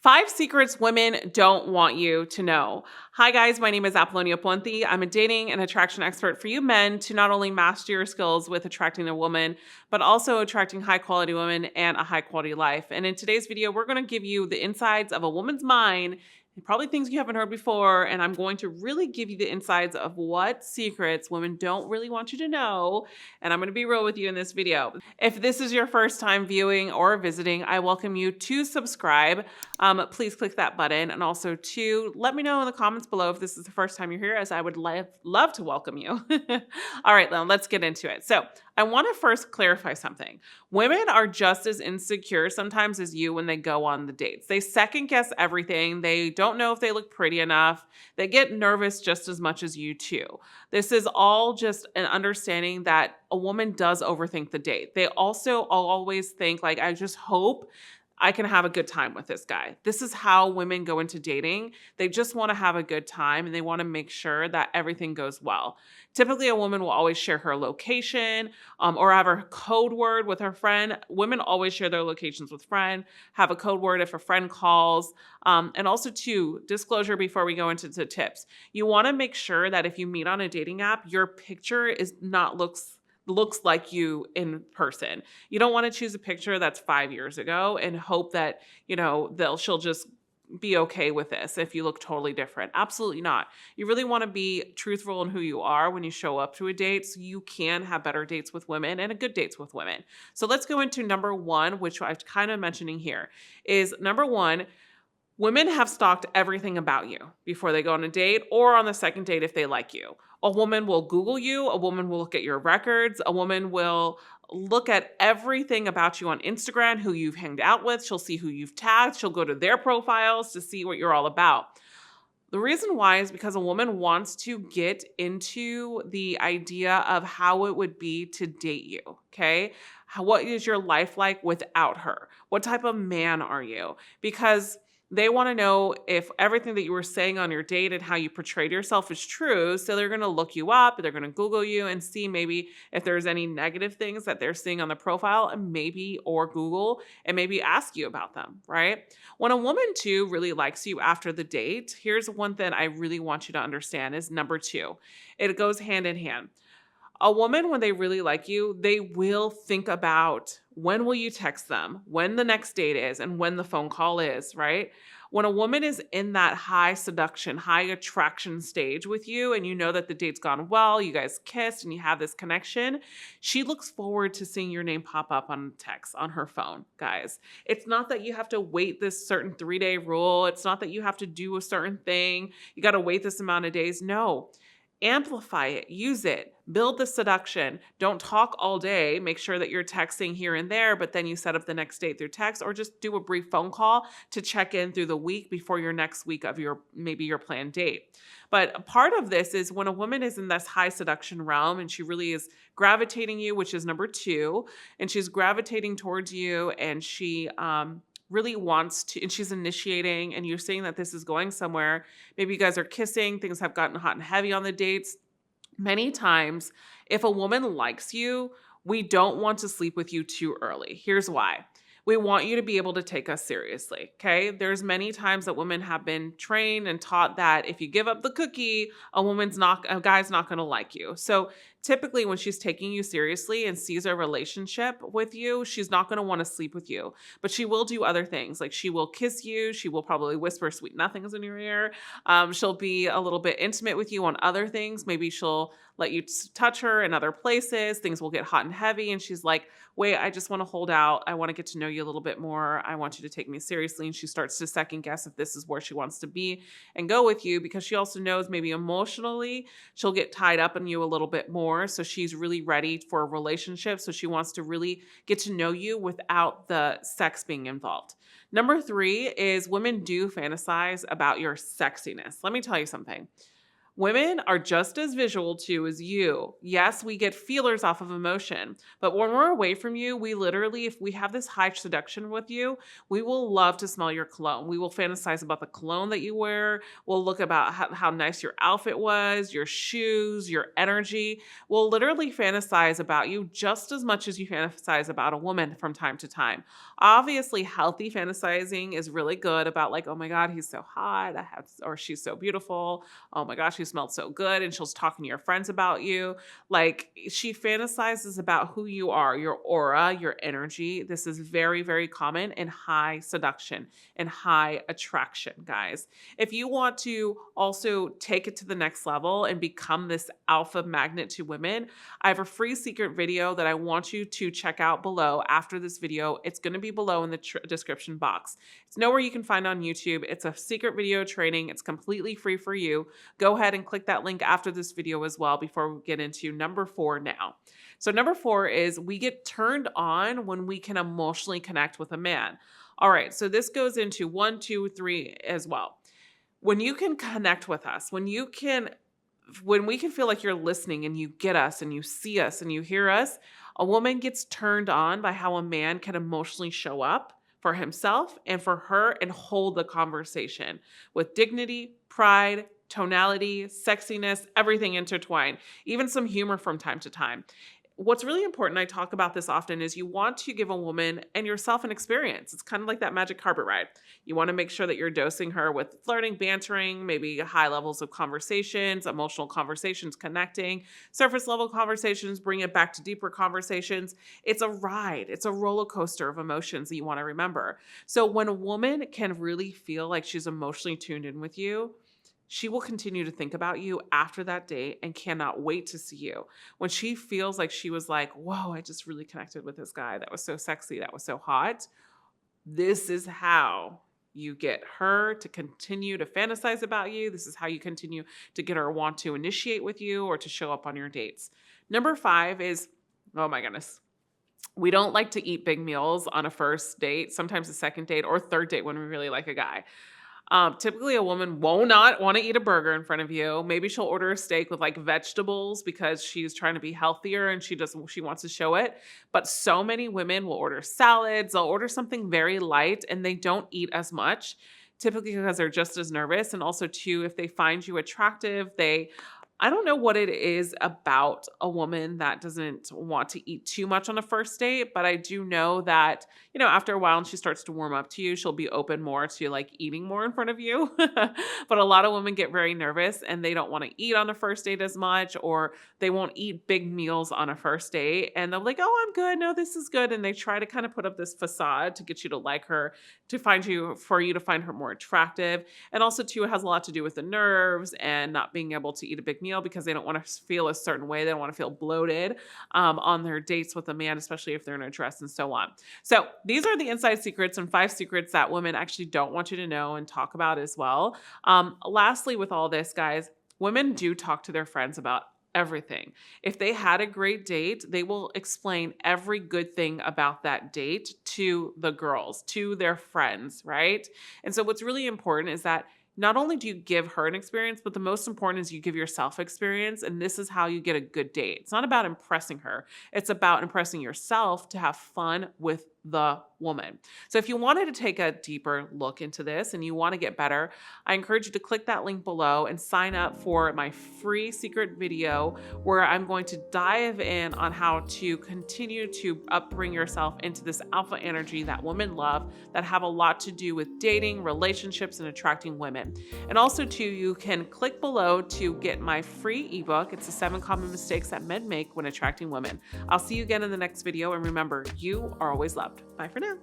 5 secrets women don't want you to know. Hi, guys. My name is Apollonia Ponti. I'm a dating and attraction expert for you men to not only master your skills with attracting a woman, but also attracting high quality women and a high quality life. And in today's video, we're going to give you the insides of a woman's mind, probably things you haven't heard before. And I'm going to really give you the insides of what secrets women don't really want you to know. And I'm going to be real with you in this video. If this is your first time viewing or visiting, I welcome you to subscribe. Please click that button, and also to let me know in the comments below if this is the first time you're here, as I would love to welcome you. All right, now let's get into it. So I want to first clarify something. Women are just as insecure sometimes as you when they go on the dates. They second guess everything. They don't know if they look pretty enough. They get nervous just as much as you too. This is all just an understanding that a woman does overthink the date. They also always think like, I just hope I can have a good time with this guy. This is how women go into dating. They just want to have a good time and they want to make sure that everything goes well. Typically, a woman will always share her location or have a code word with her friend. Women always share their locations with friend, have a code word if a friend calls. And also, too, disclosure before we go into the tips. You want to make sure that if you meet on a dating app, your picture is not looks like you in person. You don't want to choose a picture that's 5 years ago and hope that, she'll just be okay with this if you look totally different. Absolutely not. You really want to be truthful in who you are when you show up to a date so you can have better dates with women and good dates with women. So let's go into number one, which I'm kind of mentioning here, is number one, women have stalked everything about you before they go on a date or on the second date if they like you. A woman will Google you. A woman will look at your records. A woman will look at everything about you on Instagram, who you've hanged out with. She'll see who you've tagged. She'll go to their profiles to see what you're all about. The reason why is because a woman wants to get into the idea of how it would be to date you, okay? What is your life like without her? What type of man are you? Because they want to know if everything that you were saying on your date and how you portrayed yourself is true. So they're going to look you up, they're going to Google you and see maybe if there's any negative things that they're seeing on the profile or Google and maybe ask you about them, right? When a woman too really likes you after the date, here's one thing I really want you to understand is number two. It goes hand in hand. A woman, when they really like you, they will think about when will you text them, when the next date is, and when the phone call is, right? When a woman is in that high seduction, high attraction stage with you, and you know that the date's gone well, you guys kissed, and you have this connection, she looks forward to seeing your name pop up on text on her phone, guys. It's not that you have to wait this certain 3-day rule. It's not that you have to do a certain thing. You got to wait this amount of days. No. Amplify it, use it, build the seduction. Don't talk all day. Make sure that you're texting here and there, but then you set up the next date through text or just do a brief phone call to check in through the week before your next week of your planned date. But a part of this is when a woman is in this high seduction realm and she really is gravitating you, which is number two, and she's gravitating towards you and she really wants to, and she's initiating, and you're seeing that this is going somewhere. Maybe you guys are kissing, things have gotten hot and heavy on the dates. Many times, if a woman likes you, we don't want to sleep with you too early. Here's why. We want you to be able to take us seriously, okay? There's many times that women have been trained and taught that if you give up the cookie, a guy's not gonna like you. So typically when she's taking you seriously and sees a relationship with you, she's not gonna wanna sleep with you, but she will do other things. Like she will kiss you, she will probably whisper sweet nothings in your ear. She'll be a little bit intimate with you on other things. Maybe she'll let you touch her in other places. Things will get hot and heavy. And she's like, wait, I just want to hold out. I want to get to know you a little bit more. I want you to take me seriously. And she starts to second guess if this is where she wants to be and go with you, because she also knows maybe emotionally she'll get tied up in you a little bit more. So she's really ready for a relationship. So she wants to really get to know you without the sex being involved. Number three is women do fantasize about your sexiness. Let me tell you something. Women are just as visual too as you. Yes, we get feelers off of emotion, but when we're away from you, we literally, if we have this high seduction with you, we will love to smell your cologne. We will fantasize about the cologne that you wear. We'll look about how nice your outfit was, your shoes, your energy. We'll literally fantasize about you just as much as you fantasize about a woman from time to time. Obviously, healthy fantasizing is really good about like, oh my God, he's so hot, or she's so beautiful, oh my gosh, you smelled so good. And she'll talking to your friends about you. Like she fantasizes about who you are, your aura, your energy. This is very, very common in high seduction and high attraction, guys. If you want to also take it to the next level and become this alpha magnet to women, I have a free secret video that I want you to check out below after this video. It's going to be below in the description box. It's nowhere you can find on YouTube. It's a secret video training. It's completely free for you. Go ahead and click that link after this video as well before we get into number 4 now. So number 4 is we get turned on when we can emotionally connect with a man. All right, so this goes into 1, 2, 3 as well. When you can connect with us, when we can feel like you're listening and you get us and you see us and you hear us, a woman gets turned on by how a man can emotionally show up for himself and for her and hold the conversation with dignity, pride, tonality, sexiness, everything intertwined, even some humor from time to time. What's really important, I talk about this often, is you want to give a woman and yourself an experience. It's kind of like that magic carpet ride. You want to make sure that you're dosing her with flirting, bantering, maybe high levels of conversations, emotional conversations, connecting, surface level conversations, bring it back to deeper conversations. It's a ride. It's a roller coaster of emotions that you want to remember. So when a woman can really feel like she's emotionally tuned in with you, she will continue to think about you after that date and cannot wait to see you. When she feels like she was like, whoa, I just really connected with this guy. That was so sexy. That was so hot. This is how you get her to continue to fantasize about you. This is how you continue to get her want to initiate with you or to show up on your dates. Number 5 is, oh my goodness, we don't like to eat big meals on a first date, sometimes a second date or third date when we really like a guy. Typically a woman will not want to eat a burger in front of you. Maybe she'll order a steak with like vegetables because she's trying to be healthier and she wants to show it. But so many women will order salads, they'll order something very light and they don't eat as much, typically because they're just as nervous. And also too, if they find you attractive, I don't know what it is about a woman that doesn't want to eat too much on a first date, but I do know that, after a while and she starts to warm up to you, she'll be open more to like eating more in front of you. But a lot of women get very nervous and they don't want to eat on a first date as much, or they won't eat big meals on a first date. And they're like, oh, I'm good. No, this is good. And they try to kind of put up this facade to get you to like her, for you to find her more attractive. And also too, it has a lot to do with the nerves and not being able to eat a big meal because they don't want to feel a certain way. They don't want to feel bloated on their dates with a man, especially if they're in a dress and so on. So these are the inside secrets and 5 secrets that women actually don't want you to know and talk about as well. Lastly, with all this, guys, women do talk to their friends about everything. If they had a great date, they will explain every good thing about that date to the girls, to their friends, right? And so what's really important is that not only do you give her an experience, but the most important is you give yourself experience. And this is how you get a good date. It's not about impressing her. It's about impressing yourself to have fun with the woman. So if you wanted to take a deeper look into this and you want to get better, I encourage you to click that link below and sign up for my free secret video where I'm going to dive in on how to continue to upbring yourself into this alpha energy that women love, that have a lot to do with dating, relationships, and attracting women. And also too, you can click below to get my free ebook. It's the 7 common mistakes that men make when attracting women. I'll see you again in the next video. And remember, you are always loved. Bye for now.